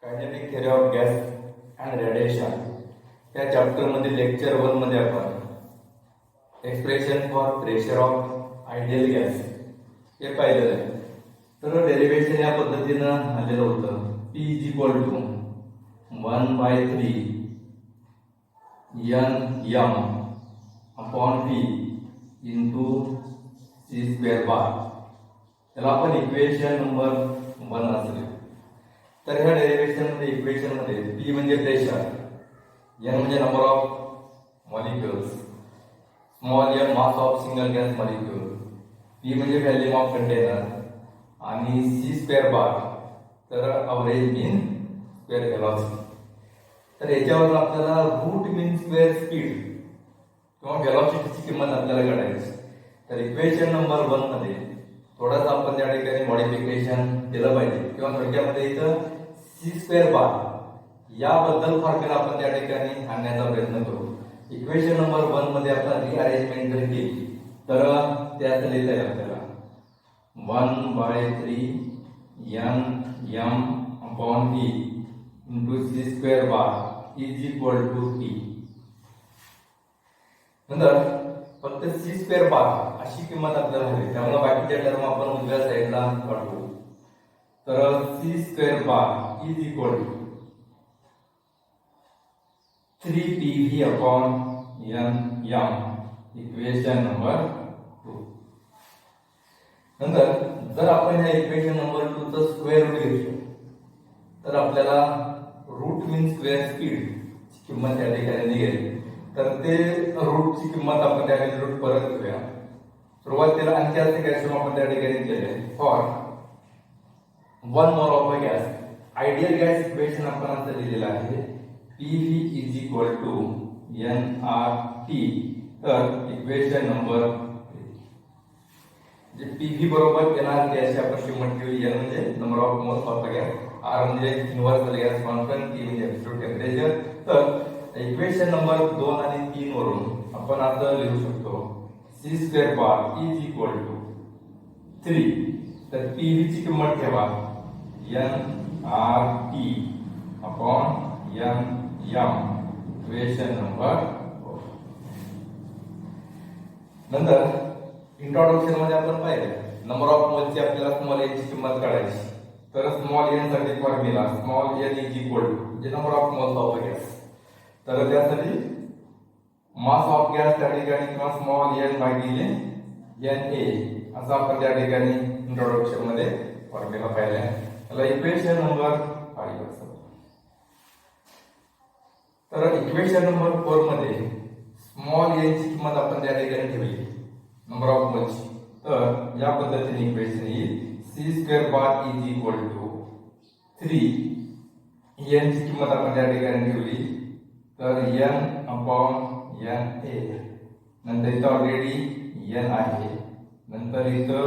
Kinetic theory of gas and radiation या चॅप्टरमध्ये lecture 1 मध्ये आपण expression for pressure of ideal gas हे पाहिलेलं आहे. तर डेरिव्हेशन या पद्धतीनं आलेलं होतं. P is equal to 1/3 N m upon P into C square bar. त्याला आपण इक्वेशन नंबर 1 असले. तर ह्या डेरिव्हेशन मध्ये इक्वेशन मध्ये P म्हणजे प्रेशर, N म्हणजे number of molecules, small m mass of single gas molecule, P म्हणजे व्हॉल्यूम ऑफ कंटेनर आणि C स्क्वेअर बार तर अवरेज मीन स्क्वेअर व्हेलॉसिटी. तर याच्यावर आपल्याला रूट मीन स्क्वेअर स्पीड किंवा व्हेलॉसिटीची किंमत आपल्याला काढायची. तर इक्वेशन नंबर 1 मध्ये थोडासा आपण त्या ठिकाणी मॉडिफिकेशन केलं पाहिजे किंवा थोडक्यामध्ये इथं C स्क्वेअर बार याबद्दल फॉर्म्युला आपण त्या ठिकाणी आणण्याचा प्रयत्न करू. इक्वेशन नंबर 1 मध्ये आपण रिअरेंजमेंट जर केली तर ते असं लिहिता येईल आपल्याला 1/3 N m upon P into C square bar is equal to T. नंतर फक्त C स्क्वेअर बार अशी किंमत आपल्याला हवी, त्यामुळे बाकीच्या टर्म आपण उजव्या साईडला काढू. तर C square bar is equal to 3PV upon N m equation number 2. नंतर जर आपण या इक्वेशन नंबर 2 चं स्क्वेअर रूट घेतलं तर आपल्याला रूट मीन स्क्वेअर स्पीड ची किंमत त्या ठिकाणी निघेल. तर ते रूटची किंमत आपण त्या ठिकाणी रूट परत घेऊया. सुरुवातीला आणखी असे कॅल्शियम आपण त्या ठिकाणी केले for 1 mole of a gas. Ideal gas equation आपण असं लिहिलेलं आहे PV is equal to nRT. तर इक्वेशन नंबर जे PV बरोबर nRT अशी आपण किंमत ठेवली. N म्हणजे number of moles of a gas, R म्हणजे युनिव्हर्सल गॅस कॉन्स्टंट, T म्हणजे एब्सोल्यूट टेम्परेचर. तर इक्वेशन नंबर 2 आणि 3 वरून आपण आता लिहू शकतो C square bar is equal to 3. तर PV ची किंमत ठेवा nRT upon N m equation number 4. नंतर इंट्रोडक्शन मध्ये आपण पाहिलं नंबर ऑफ मोलची आपल्याला स्मॉल n ची किंमत काढायची. तर स्मॉल n साठी formula small n is equal to जे number of moles of a gas. तर त्यासाठी मास ऑफ गॅस त्या ठिकाणी किंवा स्मॉल n भागिले Na असं आपण त्या ठिकाणी इंट्रोडक्शन मध्ये फॉर्म्युला पाहिला. त्याला इक्वेशन नंबर 5 असं. तर इक्वेशन नंबर 4 मध्ये स्मॉल n ची किंमत आपण त्या ठिकाणी ठेवली नंबर ऑफ मोल्सची. तर या पद्धतीने इक्वेशन येईल C square bar is equal to 3 n ची किंमत आपण त्या ठिकाणी ठेवली. तर N अपॉन Na. नंतर इथं ऑलरेडी N आहे, नंतर इथं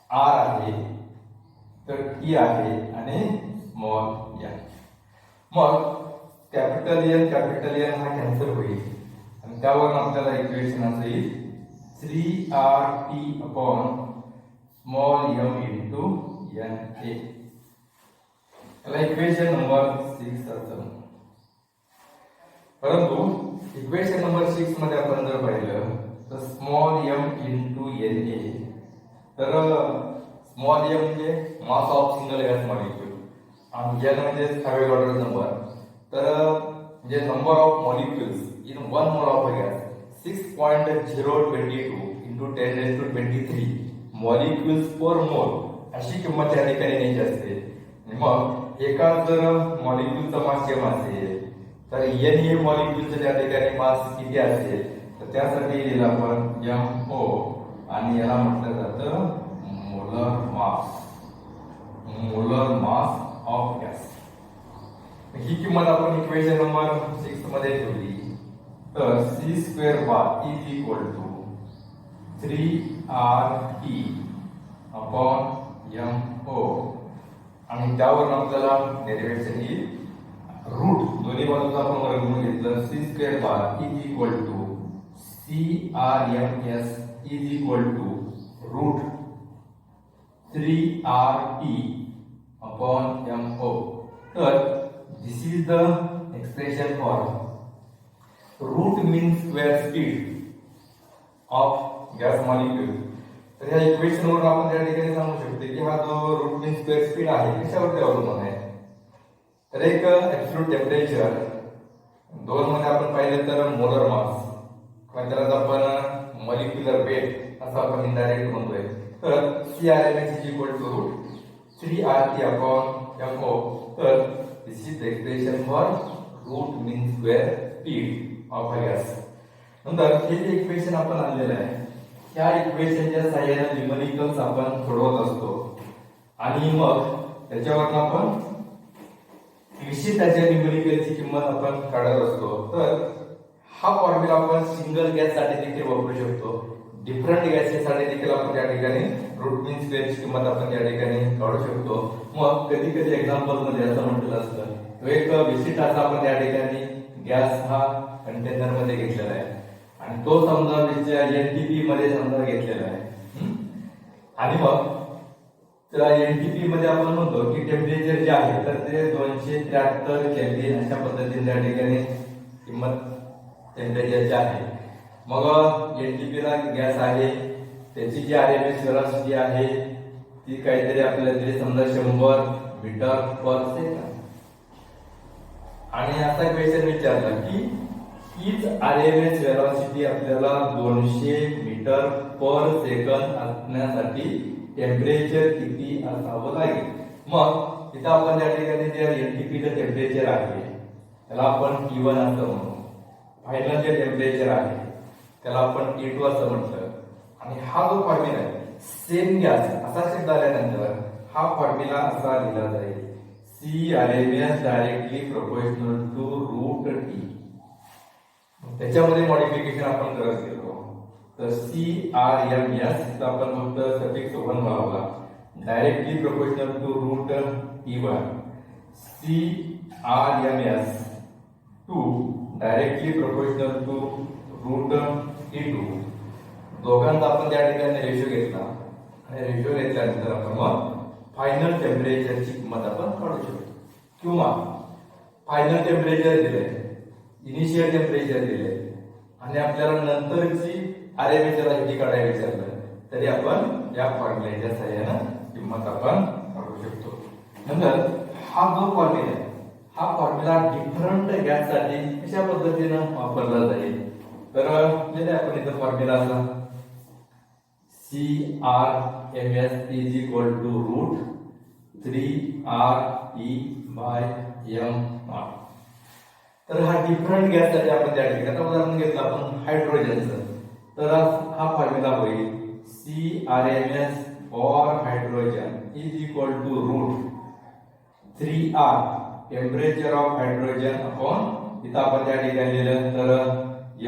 R आहे, तर T आहे आणि स्मॉल n. मग कॅपिटल N हा कॅन्सल होईल आणि त्यावरून आपल्याला इक्वेशन असं येईल 3RT upon small m into Na. त्याला इक्वेशन नंबर 6 असं. परंतु इक्वेशन नंबर 6 मध्ये आपण जर पाहिलं तर स्मॉल m इंटू Na. तर स्मॉल m म्हणजे mass of single gas molecule आणि n म्हणजे अवोगाड्रो नंबर. तर म्हणजे number of molecules in 1 mole of a gas 6.022 into 10⁻23 molecules per mole अशी किंमत त्या ठिकाणी न्यायची असते. मग एका जर मॉलिक्युलचा मास m असेल तर n हे मॉलिक्युलचं त्या ठिकाणी मास किती असेल तर त्यासाठी लिहिलं आपण MO आणि याला म्हटलं जातं मोलर मास ऑफ गॅस. ही किंमत आपण इक्वेशन नंबर 6 मध्ये ठेवली. तर C square bar is equal to 3RT upon MO आणि त्यावर आपल्याला डेरिव्हेशन येईल रूट दोन्ही बाजूचा आपण वर्गमूळ घेतलं. C square bar is equal to CRMS is equal to root 3RT upon MO. तर this is the expression for root mean square speed of gas molecule. तर ह्या इक्वेशन वरून आपण त्या ठिकाणी सांगू शकतो की हा जो रूट मीन स्क्वेअर स्पीड आहे कशावरती अवलंबून आहे. तर एक ऍब्सोल्यूट टेम्परेचर, दोन मध्ये आपण पाहिलं तर मोलर मास किंवा त्याला आपण मॉलिक्युलर वेट असं आपण इनडायरेक्ट म्हणतोय. तर CRMS is equal to root 3RT upon MO. तर this is the expression for root mean square speed of a gas. नंतर हे जे इक्वेशन आपण आणलेलं आहे त्या इक्वेशनच्या सहाय्याने न्यूमेरिकल्स आपण सोडवत असतो आणि मग त्याच्यावर आपण विशिष्ट त्याच्या न्यूमेरिकलची किंमत आपण काढत असतो. तर हा फॉर्म्युला आपण सिंगल गॅस साठी देखील वापरू शकतो, डिफरंट गॅसेस साठी देखील आपण त्या ठिकाणी रूट मीन स्क्वेअरची किंमत आपण त्या ठिकाणी काढू शकतो. मग कधी कधी एक्झाम्पल मध्ये असं म्हटलं असतं एक विशिष्ट असा आपण त्या ठिकाणी गॅस हा कंटेनर मध्ये घेतलेला आहे आणि तो समजा NTP मध्ये समजा घेतलेला आहे आणि मग त्या NTP मध्ये आपण म्हणतो की टेम्परेचर जे आहे तर ते 273 केल्विन अशा पद्धतीने त्या ठिकाणी किंमत टेम्परेचरची आहे. मग NTP ला गॅस आहे त्याची जी RMS व्हेलॉसिटी आहे ती काहीतरी आपल्याला तरी समजा 100 मीटर पर सेकंद. आणि असा क्वेश्चन विचारला की हीच RMS व्हेलॉसिटी आपल्याला 200 मीटर पर सेकंद असण्यासाठी टेम्परेचर किती असावं लागेल. मग इथं आपण त्या ठिकाणी जे NTP चं टेम्परेचर आहे त्याला आपण T1 असं म्हणू, फायनल जे टेम्परेचर आहे त्याला आपण T2 असं म्हटलं. आणि हा जो फॉर्म्युला आहे सेम गॅस असा शब्द आल्यानंतर हा फॉर्म्युला असा लिहिला जाईल CRMS directly proportional to root T. त्याच्यामध्ये मॉडिफिकेशन आपण करत गेलो. तर CRMS चा आपण फक्त सफिक्स 1 लावला, directly proportional to root T1. CRMS 2 directly proportional to root T2. दोघांचा आपण त्या ठिकाणी रेशो घेतला आणि रेशो घेतल्यानंतर आपण मग फायनल टेम्परेचरची किंमत आपण काढू शकतो. किंवा फायनल टेम्परेचर दिले, इनिशियल टेम्परेचर दिले आणि आपल्याला नंतरची RMS व्हेलॉसिटी काढायला विचारलं तरी आपण या फॉर्म्युल्याच्या सहाय्याने किंमत आपण काढू शकतो. नंतर हा जो फॉर्म्युला आहे हा फॉर्म्युला डिफरंट गॅस साठी कशा पद्धतीने वापरला जाईल. तर आपण इथं फॉर्म्युला असा CRMS is equal to root 3RT by M0. तर हा डिफरंट गॅस साठी आपण त्या ठिकाणी आता उदाहरण घेतलं आपण हायड्रोजनचं. तर हा फॉर्म्युला होईल CRMS for hydrogen is equal to root 3R temperature of hydrogen upon इथं आपण त्या ठिकाणी लिहिलं तर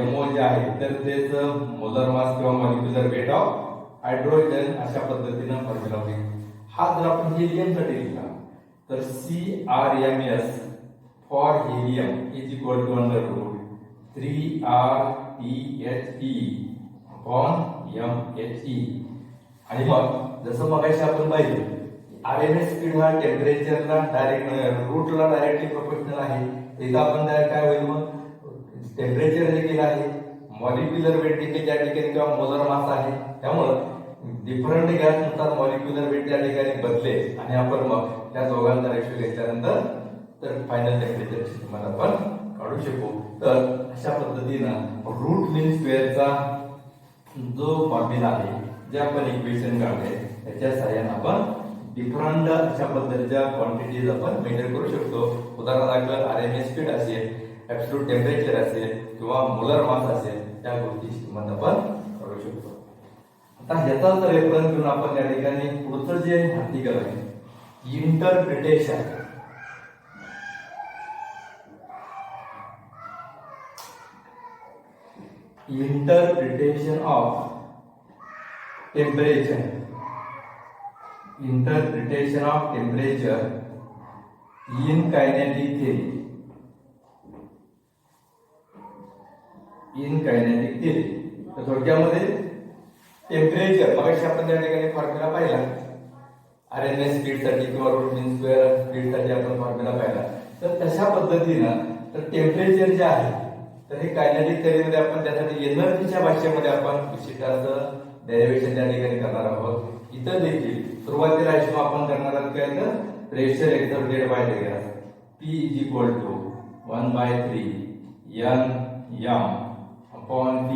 MO जे आहे तर तेच मोलर मास किंवा मॉलिक्युलर वेट ऑफ हायड्रोजन अशा पद्धतीने फॉर्म्युला होईल. हा जर आपण हेलियम साठी लिहिला तर CRMS for helium is equal to under root 3RTHE upon MHE. आणि मग जसं मगाशी आपण पाहिलं RMS स्पीड हा टेम्परेचरला डायरेक्ट रूटला डायरेक्टली प्रोपोर्शनल आहे. इथं आपण काय होईल मग टेम्परेचर देखील आहे, मॉलिक्युलर वेट देखील त्या ठिकाणी किंवा मोलर मास आहे. त्यामुळे डिफरंट गॅस नुसार मॉलिक्युलर वेट त्या ठिकाणी बदलेल आणि आपण मग त्या दोघांचा रेशो घेतल्यानंतर तर फायनल टेम्परेचरची किंमत आपण काढू शकू. तर अशा पद्धतीनं रूट मीन स्क्वेअरचा जो फॉर्म्युला आहे जे आपण इक्वेशन काढले त्याच्या सहाय्याने आपण डिफरंट अशा पद्धतीच्या क्वांटिटीज आपण मेजर करू शकतो. उदाहरणार्थ RMS स्पीड असेल, ऍब्सोल्यूट टेम्परेचर असेल किंवा मोलर मास असेल त्या गोष्टीची किंमत आपण काढू शकतो. आता ह्याचा रेफरन्स घेऊन आपण या ठिकाणी पुढचं जे आर्टिकल आहे interpretation of temperature in kinetic theory. तर थोडक्यामध्ये टेम्परेचर मगाशी आपण त्या ठिकाणी फॉर्म्युला पाहिला RMS स्पीडसाठी किंवा रूट मीन स्क्वेअर स्पीडसाठी आपण फॉर्म्युला पाहिला. तर तशा पद्धतीनं तर टेम्परेचर जे आहे तर हे कायनेटिक थेअरीमध्ये आपण त्यासाठी एनर्जीच्या भाषेमध्ये आपण विशिष्ट असं डेरिव्हेशन त्या ठिकाणी करणार आहोत. इथं देखील सुरुवातीला आपण करणार आहोत काय तर pressure exerted by the gas P = 1/3 N m upon T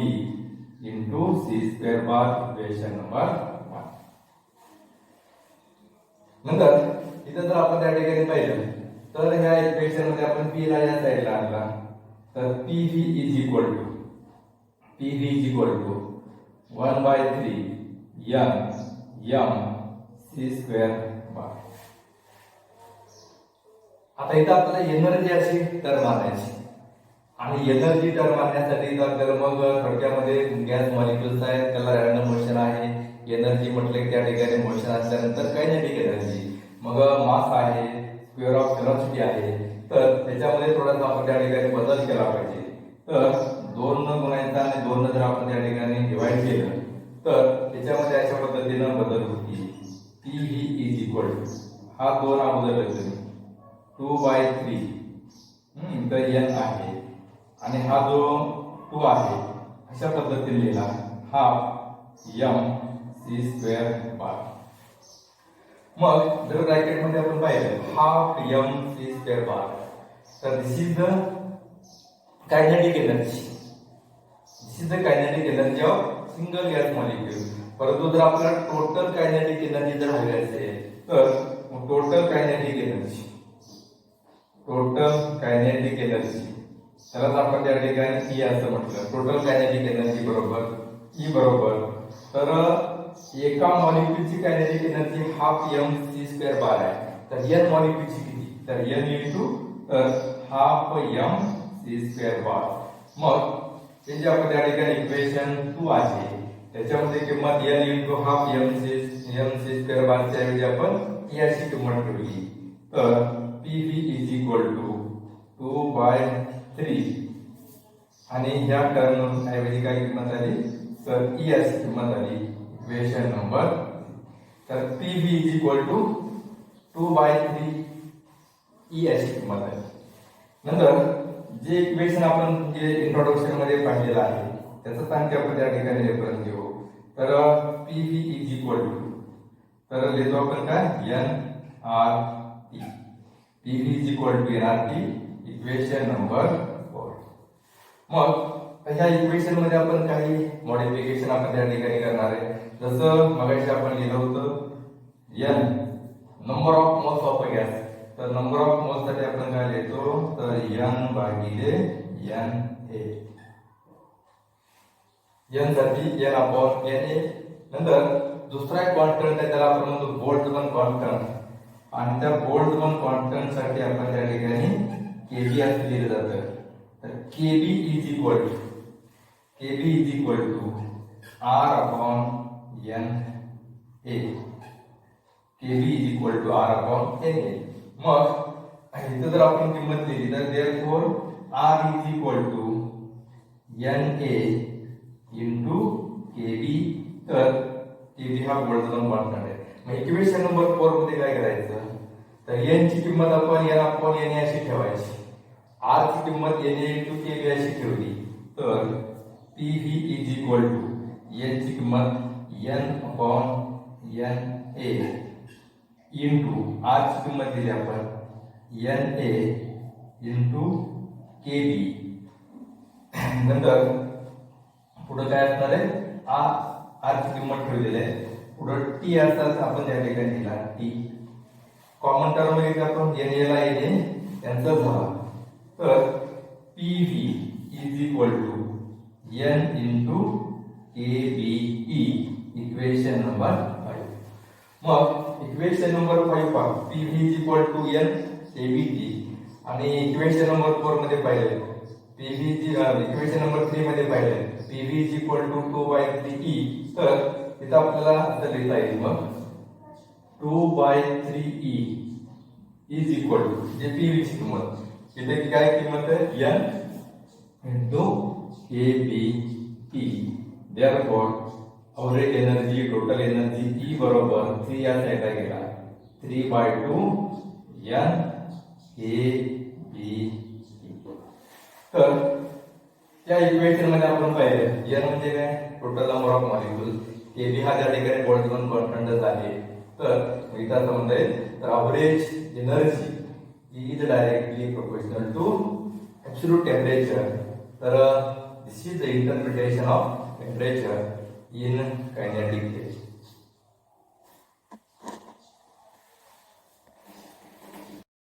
into C² bar equation number 1. नंतर इथं जर आपण त्या ठिकाणी पाहिलं तर ह्या इक्वेशन मध्ये आपण P ला या साईडला आणला तर PV = 1/3 N m C² बार. आता इथं आपल्याला एनर्जी अशी टर्म आणायची आणि एनर्जी टर्म आणण्यासाठी आपल्याला मग थोडक्यामध्ये गॅस मॉलिक्युल्स आहेत, त्याला रॅन्डम मोशन आहे. एनर्जी म्हटले की त्या ठिकाणी मोशन असल्यानंतर कायनेटिक एनर्जी, मग मास आहे, स्क्वेअर ऑफ व्हेलॉसिटी आहे. तर त्याच्यामध्ये थोडासा आपण त्या ठिकाणी बदल केला पाहिजे. तर 2 न गुणायचा आणि 2 न जर आपण त्या ठिकाणी डिवाइड केलं तर त्याच्यामध्ये अशा पद्धतीनं बदल होतील. PV = हा 2 अगोदर लिहितो 2/3 तर N आहे आणि हा जो 2 आहे अशा पद्धतीने लिहिला हाफ M C² बार. मग जर ब्रॅकेट मध्ये आपण पाहिलं हाफ M C² बार तर this is the kinetic energy. This is the kinetic energy of single gas molecule. परंतु जर आपल्याला टोटल कायनेटिक एनर्जी जर हवी असेल तर टोटल कायनेटिक एनर्जी त्यालाच आपण त्या ठिकाणी E असं म्हटलं. टोटल कायनेटिक एनर्जी बरोबर E बरोबर तर एका मॉलिक्यूलची kinetic energy half M C² bar आहे. तर N मॉलिक्यूलची किती तर N × हाफ M C² बार. मग हे जे आपण त्या ठिकाणी इक्वेशन 2 आहे त्याच्यामध्ये किंमत N × हाफ M C² बारच्या ऐवजी आपण E अशी किंमत ठेवली. तर PV = 2/3 आणि ह्या टर्म ऐवजी काय किंमत आली तर E अशी किंमत आली इक्वेशन नंबर. तर PV = 2/3 E अशी किंमत आली. नंतर जे इक्वेशन आपण जे इंट्रोडक्शन मध्ये पाहिलेलं आहे त्याचं सांगते आपण त्या ठिकाणी रेफरन्स घेऊ. तर PV तर लिहितो आपण काय NRT. PV = NRT equation number 4. मग ह्या इक्वेशन मध्ये आपण काही मॉडिफिकेशन आपण त्या ठिकाणी करणार आहे. जसं मगाशी आपण लिहिलं होतं N number of moles of a gas. तर नंबर ऑफ मोल्स साठी आपण काय लिहितो तर N/NA. N साठी N/NA. नंतर दुसरा एक कॉन्स्टंट आहे त्याला आपण म्हणतो बोल्टझमॅन कॉन्स्टंट आणि त्या बोल्टझमॅन कॉन्स्टंट साठी आपण त्या ठिकाणी Kb असं लिहिलं जातं. तर Kb = R/NA. Kb = R/NA. मग इथं जर आपण किंमत दिली तर therefore R = NA × Kb. तर Kb हा बोल्टझमॅन कॉन्स्टंट आहे. मग इक्वेशन नंबर 4 मध्ये काय करायचं तर N ची किंमत आपण N/NA अशी ठेवायची. R ची किंमत NA × Kb अशी ठेवली. तर PV = N ची किंमत N/NA × R ची किंमत दिली आपण NA × Kb. नंतर पुढे काय असणार आहे R ची किंमत ठेवलेली आहे. पुढे T असतात आपण त्या ठिकाणी दिला T. कॉमन टर्म मध्ये आपण NA ला NA यांचा झाला. तर PV = N × KBE equation number 5. मग इक्वेशन नंबर 5 पहा PV = N KBE आणि इक्वेशन नंबर 4 मध्ये पाहिले PV इक्वेशन नंबर 3 मध्ये पाहिले PV = 2/3E. तर इथं आपल्याला असं लिहिता येईल मग 2/3E जे PV ची किंमत इथे काय किंमत आहे N × KBE. therefore average energy total energy E बरोबर 3 या साईडला गेला 3/2 n a b e. तर त्या इक्वेशन मध्ये आपण पाहिलं n म्हणजे काय total number of molecule, a b हा त्या ठिकाणी बोल्टझमॅन कॉन्स्टंटच आहे. तर इथं असं म्हणता येईल तर average energy is directly proportional to absolute temperature. तर this is the interpretation of temperature in kinetic phase.